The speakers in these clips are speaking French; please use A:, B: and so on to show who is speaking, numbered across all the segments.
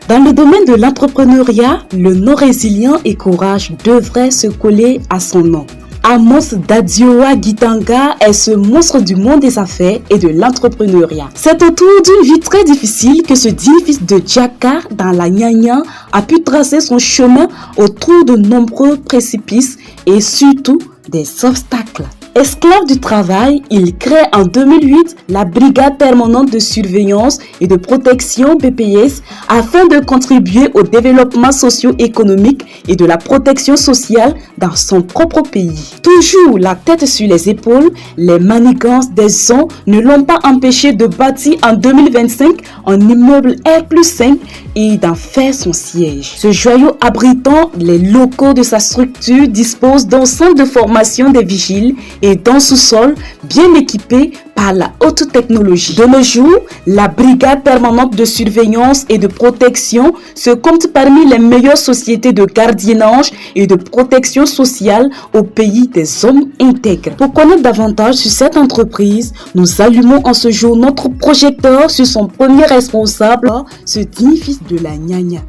A: Dans le domaine de l'entrepreneuriat, le nom résilient et courage devrait se coller à son nom. Amos Dadioa Gitanga est ce monstre du monde des affaires et de l'entrepreneuriat. C'est autour d'une vie très difficile que ce digne fils de Djaka dans la Nyanya a pu tracer son chemin autour de nombreux précipices et surtout des obstacles. Esclave du travail, il crée en 2008 la Brigade permanente de surveillance et de protection BPS afin de contribuer au développement socio-économique et de la protection sociale dans son propre pays. Toujours la tête sur les épaules, les manigances des uns ne l'ont pas empêché de bâtir en 2025 un immeuble R+5 et d'en faire son siège. Ce joyau abritant les locaux de sa structure dispose d'un centre de formation des vigiles et d'un sous-sol bien équipé par la haute technologie. De nos jours, la Brigade permanente de surveillance et de protection se compte parmi les meilleures sociétés de gardiennage et de protection sociale au pays des hommes intègres. Pour connaître davantage sur cette entreprise, nous allumons en ce jour notre projecteur sur son premier responsable, ce digne fils de la Nyanya.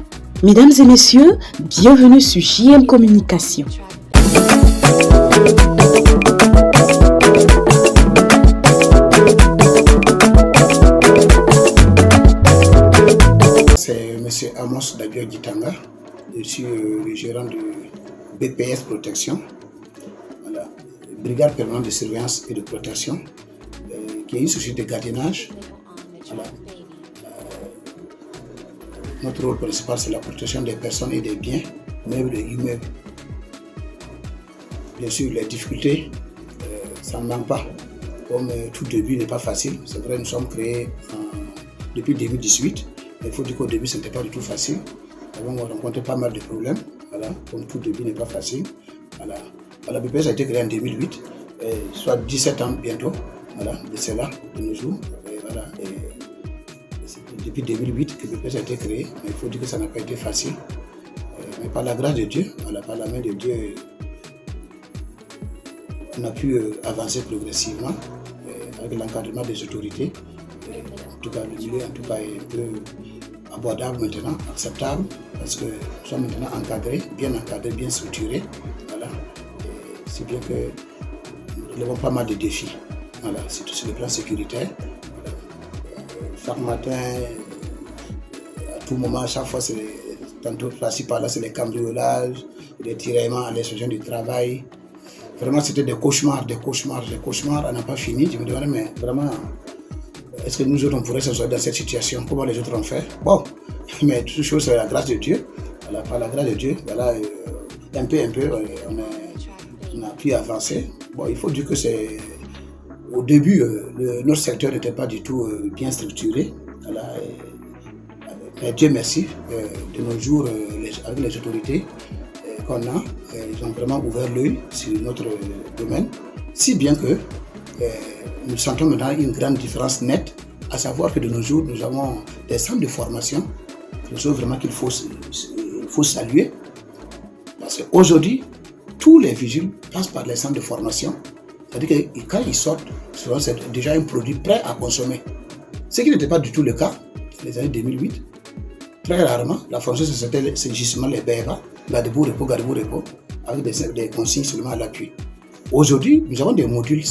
A: Mesdames et messieurs, bienvenue sur JM Communication.
B: C'est M. Amos Dadioa Gitanga, je suis le gérant de BPS Protection, voilà, Brigade permanente de surveillance et de protection, qui est une société de gardiennage. Voilà. Notre rôle principal, c'est la protection des personnes et des biens, meubles et immeubles. Bien sûr, les difficultés, ça ne manque pas. Comme tout début n'est pas facile, c'est vrai, nous sommes créés depuis 2018. Il faut dire qu'au début, ce n'était pas du tout facile. On a rencontré pas mal de problèmes. Voilà. Comme tout début n'est pas facile. Voilà. La BPS a été créée en 2008, soit 17 ans bientôt. Voilà, de cela, de nos jours. Voilà. Depuis 2008 que BPS a été créée, mais il faut dire que ça n'a pas été facile. Mais par la grâce de Dieu, voilà, par la main de Dieu, on a pu avancer progressivement avec l'encadrement des autorités. En tout cas, le milieu en tout cas, est un peu abordable maintenant, acceptable, parce que nous sommes maintenant encadrés, bien structurés. Voilà. C'est bien que nous avons pas mal de défis, voilà, surtout sur le plan sécuritaire. Chaque matin, à tout moment, à chaque fois, c'est tantôt par-ci par-là, c'est les cambriolages, les tiraillements à l'instruction du travail. Vraiment, c'était des cauchemars. On n'a pas fini. Je me demandais, mais vraiment, est-ce que nous autres, on pourrait se sortir dans cette situation? Comment les autres ont fait? Bon, mais toute chose, c'est la grâce de Dieu. Voilà, par la grâce de Dieu, voilà, un peu, on a pu avancer. Bon, il faut dire que c'est... Au début, notre secteur n'était pas du tout bien structuré. Voilà, mais Dieu merci, de nos jours, avec les autorités qu'on a, ils ont vraiment ouvert l'œil sur notre domaine, si bien que nous sentons maintenant une grande différence nette, à savoir que de nos jours, nous avons des centres de formation, quelque chose vraiment qu'il faut saluer, parce qu'aujourd'hui, tous les vigiles passent par les centres de formation, c'est-à-dire que quand ils sortent, c'est déjà un produit prêt à consommer. Ce qui n'était pas du tout le cas dans les années 2008. Très rarement, la formation, c'est justement les BEVA, garde-boue, repos, avec des consignes seulement à l'appui. Aujourd'hui, nous avons des modules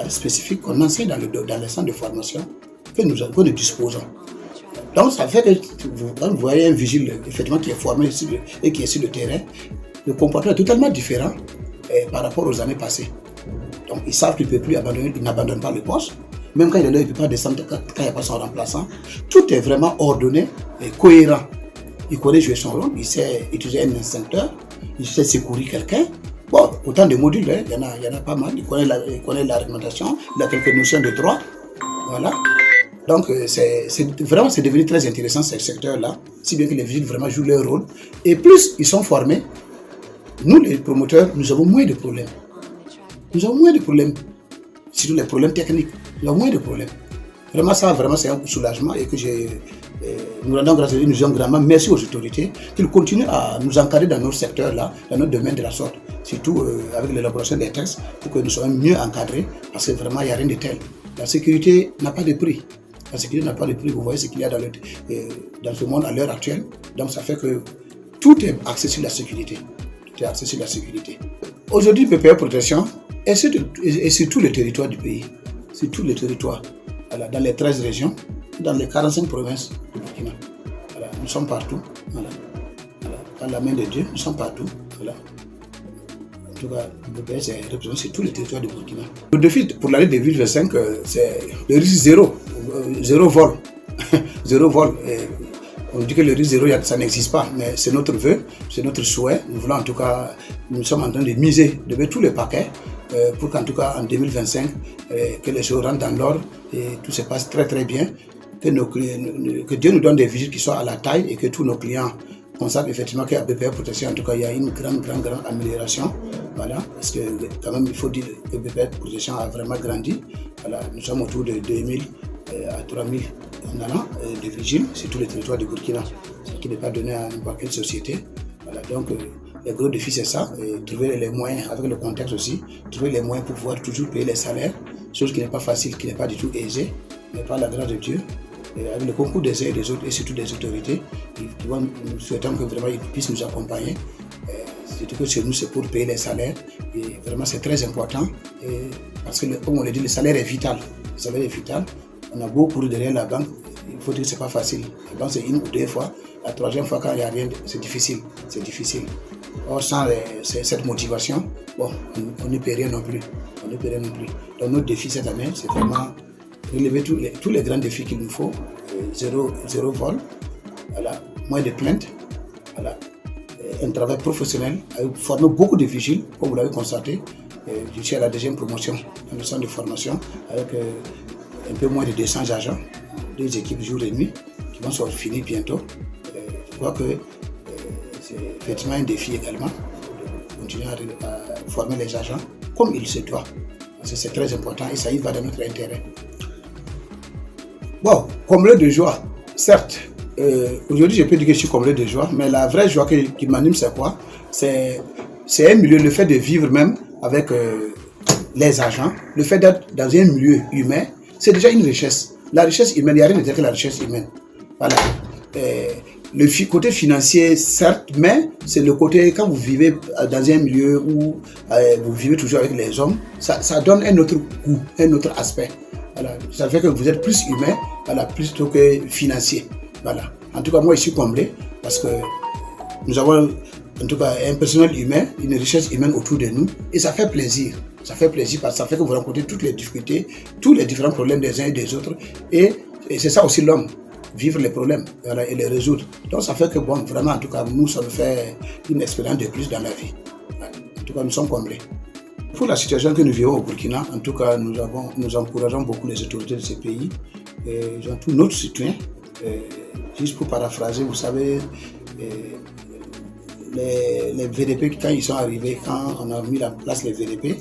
B: spécifiques qu'on enseigne dans les centres de formation que nous disposons. Donc, ça fait que quand vous voyez un vigile effectivement qui est formé et qui est sur le terrain, le comportement est totalement différent par rapport aux années passées. Donc, ils savent qu'ils ne peuvent plus abandonner, ils n'abandonnent pas le poste. Même quand il est là, il ne peut pas descendre quand il n'y a pas son remplaçant. Tout est vraiment ordonné et cohérent. Il connaît jouer son rôle, il sait utiliser un instincteur, il sait secourir quelqu'un. Bon, autant de modules, il y en a pas mal. Il connaît la réglementation, il a quelques notions de droit. Voilà. Donc, c'est devenu très intéressant ce secteur-là, si bien que les vigiles vraiment jouent leur rôle. Et plus ils sont formés, nous, les promoteurs, nous avons moins de problèmes. Surtout les problèmes techniques. Nous avons moins de problèmes. Vraiment, c'est un soulagement et que nous rendons grâce à Dieu, nous disons grandement merci aux autorités qu'ils continuent à nous encadrer dans notre secteur-là, dans notre domaine de la sorte, surtout avec l'élaboration des textes pour que nous soyons mieux encadrés parce que vraiment, il n'y a rien de tel. La sécurité n'a pas de prix. La sécurité n'a pas de prix. Vous voyez ce qu'il y a dans ce monde à l'heure actuelle. Donc ça fait que tout est axé sur la sécurité. Tout est axé sur la sécurité. Aujourd'hui, PPR Protection est sur tout le territoire du pays. Sur tout le territoire. Voilà, dans les 13 régions, dans les 45 provinces du Burkina. Voilà, nous sommes partout. Voilà. Voilà. Par la main de Dieu, nous sommes partout. Voilà. En tout cas, le PPS est représenté sur tous les territoires du Burkina. Le défi pour l'année 2025, c'est le risque zéro. Zéro vol. Zéro vol. On dit que le risque zéro, ça n'existe pas, mais c'est notre vœu, c'est notre souhait. Nous voulons en tout cas, nous sommes en train de miser, de mettre tous les paquets pour qu'en tout cas en 2025, que les choses rentrent dans l'ordre et tout se passe très très bien. Que Dieu nous donne des vigiles qui soient à la taille et que tous nos clients constatent effectivement qu'à BPR Protection, en tout cas, il y a une grande amélioration. Voilà, parce que quand même, il faut dire que BPR Protection a vraiment grandi. Voilà, nous sommes autour de 2000 à 3000 en allant de vigiles sur tous les territoires du Burkina, ce qui n'est pas donné à n'importe quelle société. Voilà, donc le gros défi c'est ça, trouver les moyens, avec le contexte aussi, trouver les moyens pour pouvoir toujours payer les salaires, chose qui n'est pas facile, qui n'est pas du tout aisée, mais par la grâce de Dieu, avec le concours des uns et des autres et surtout des autorités, nous souhaitons que vraiment ils puissent nous accompagner. Surtout que chez nous c'est pour payer les salaires et vraiment c'est très important parce que comme on l'a dit, le salaire est vital. Le salaire est vital. On a beau courir derrière la banque, il faut dire que ce n'est pas facile. La banque c'est une ou deux fois, la troisième fois quand il n'y a rien, c'est difficile. C'est difficile. Or sans cette motivation, bon, on ne peut rien non plus. On ne peut rien non plus. Donc notre défi cette année, c'est vraiment relever tous les grands défis qu'il nous faut. Zéro vol, voilà, moins de plaintes, voilà, un travail professionnel, avec former beaucoup de vigiles, comme vous l'avez constaté. Je suis à la deuxième promotion dans le centre de formation avec un peu moins de 200 agents, 2 équipes jour et nuit qui vont se finir bientôt. Je crois que c'est effectivement un défi également de continuer à former les agents comme il se doit. Parce que c'est très important et ça y va dans notre intérêt. Bon, comblé de joie, certes. Aujourd'hui, je peux dire que je suis comblé de joie, mais la vraie joie qui m'anime, c'est quoi? C'est un milieu, le fait de vivre même avec les agents, le fait d'être dans un milieu humain, c'est déjà une richesse. La richesse humaine, il n'y a rien de tel que la richesse humaine. Voilà. Le côté financier, certes, mais c'est le côté, quand vous vivez dans un milieu où vous vivez toujours avec les hommes, ça donne un autre goût, un autre aspect. Voilà. Ça fait que vous êtes plus humain, voilà, plutôt que financier. Voilà. En tout cas, moi, je suis comblé parce que nous avons en tout cas un personnel humain, une richesse humaine autour de nous et ça fait plaisir. Ça fait plaisir parce que ça fait que vous rencontrez toutes les difficultés, tous les différents problèmes des uns et des autres et c'est ça aussi l'homme, vivre les problèmes, voilà, et les résoudre. Donc ça fait que bon, vraiment en tout cas, nous, ça nous fait une expérience de plus dans la vie. En tout cas, nous sommes comblés. Pour la situation que nous vivons au Burkina, en tout cas, nous encourageons beaucoup les autorités de ce pays. Ils ont tout notre soutien. Juste pour paraphraser, vous savez, les VDP, quand ils sont arrivés, quand on a mis en place les VDP,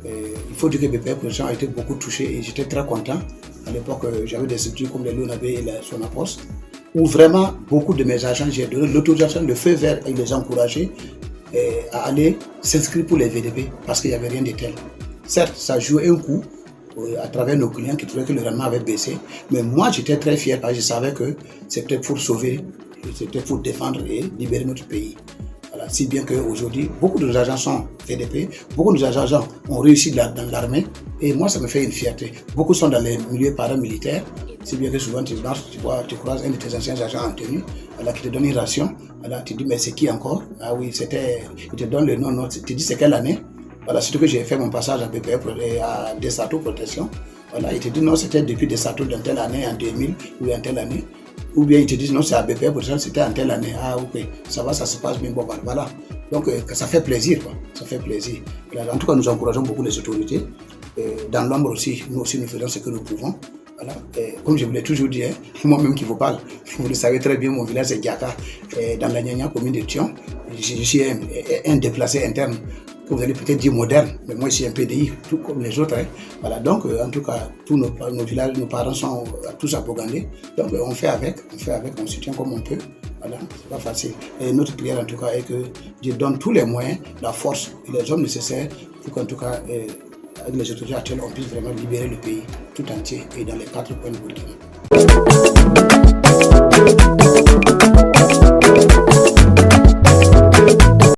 B: il faut dire que BPR Protection a été beaucoup touché et j'étais très content. À l'époque, j'avais des structures comme les Lonabé et la Sonapos, où vraiment beaucoup de mes agents, j'ai donné l'autorisation, le feu vert et les encourager à aller s'inscrire pour les VDP parce qu'il n'y avait rien de tel. Certes, ça jouait un coup à travers nos clients qui trouvaient que le rendement avait baissé, mais moi j'étais très fier parce que je savais que c'était pour sauver, c'était pour défendre et libérer notre pays. Voilà, si bien qu'aujourd'hui, beaucoup de nos agents sont VDP, beaucoup de nos agents ont réussi dans l'armée et moi ça me fait une fierté. Beaucoup sont dans les milieux paramilitaires, si bien que souvent tu marches, tu croises un de tes anciens agents en tenue, voilà, qui te donne une ration, voilà, tu dis mais c'est qui encore? Ah oui, il te donne le nom, tu dis c'est quelle année? Voilà, surtout que j'ai fait mon passage à BPR à Desato Protection. Voilà, il te dit non, c'était depuis Desato dans telle année, en 2000 ou en telle année. Ou bien ils te disent non, c'est à BPR Protection, c'était en telle année. Ah ok, ça va, ça se passe bien. Bon, voilà. Donc ça fait plaisir, quoi. Ça fait plaisir. En tout cas, nous encourageons beaucoup les autorités. Dans l'ombre aussi, nous faisons ce que nous pouvons. Voilà. Comme je vous l'ai toujours dit, moi-même qui vous parle, vous le savez très bien, mon village c'est Diaka, dans la Nyanya, commune de Thion. Je suis un déplacé interne. Que vous allez peut-être dire moderne, mais moi je suis un PDI, tout comme les autres. Voilà, donc en tout cas, tous nos villages, nos parents sont tous à Bogandé. Donc on fait avec, on soutient comme on peut. Voilà, c'est pas facile. Et notre prière en tout cas est que Dieu donne tous les moyens, la force et les hommes nécessaires pour qu'en tout cas, avec les autorités actuelles, on puisse vraiment libérer le pays tout entier et dans les 4 coins du Burkina.